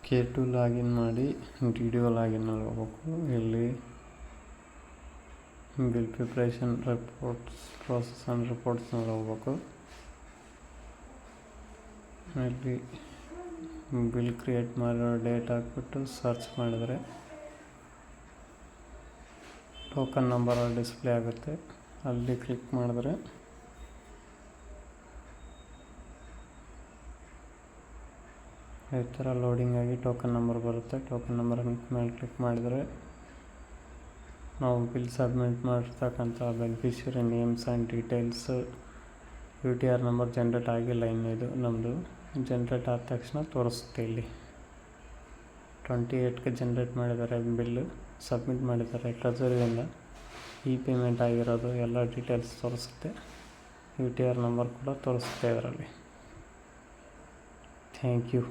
K2 login ಮಾಡಿ DDO ಲಾಗಿನ್ನಲ್ಲಿ ಹೋಗ್ಬೇಕು. ಇಲ್ಲಿ bill preparation reports process and ರಿಪೋರ್ಟ್ಸ್ನಲ್ಲಿ ಹೋಗ್ಬೇಕು. ಇಲ್ಲಿ ಬಿಲ್ ಕ್ರಿಯೇಟ್ ಮಾಡಿರೋ ಡೇಟ್ ಹಾಕ್ಬಿಟ್ಟು ಸರ್ಚ್ ಮಾಡಿದರೆ ಟೋಕನ್ ನಂಬರ್ ಡಿಸ್ಪ್ಲೇ ಆಗುತ್ತೆ. ಅಲ್ಲಿ ಕ್ಲಿಕ್ ಮಾಡಿದ್ರೆ ಈ ಥರ ಲೋಡಿಂಗ್ ಆಗಿ ಟೋಕನ್ ನಂಬರ್ ಬರುತ್ತೆ. ಟೋಕನ್ ನಂಬರ್ ಮೇಲೆ ಕ್ಲಿಕ್ ಮಾಡಿದರೆ ನಾವು ಬಿಲ್ ಸಬ್ಮಿಟ್ ಮಾಡಿರ್ತಕ್ಕಂಥ beneficiary names and details UTR number generate ಆಗಿಲ್ಲ. ಇದು ನಮ್ಮದು ಜನ್ರೇಟ್ ಆದ ತಕ್ಷಣ ತೋರಿಸುತ್ತೆ. ಇಲ್ಲಿ 28ಕ್ಕೆ ಜನ್ರೇಟ್ ಮಾಡಿದ್ದಾರೆ, ಬಿಲ್ಲು ಸಬ್ಮಿಟ್ ಮಾಡಿದ್ದಾರೆ. ಟ್ರೆಜರಿಯಿಂದ ಪೇಮೆಂಟ್ ಆಗಿರೋದು ಎಲ್ಲ ಡೀಟೇಲ್ಸ್ ತೋರಿಸುತ್ತೆ. UTR ನಂಬರ್ ಕೂಡ ತೋರಿಸುತ್ತೆ ಇದರಲ್ಲಿ. Thank you.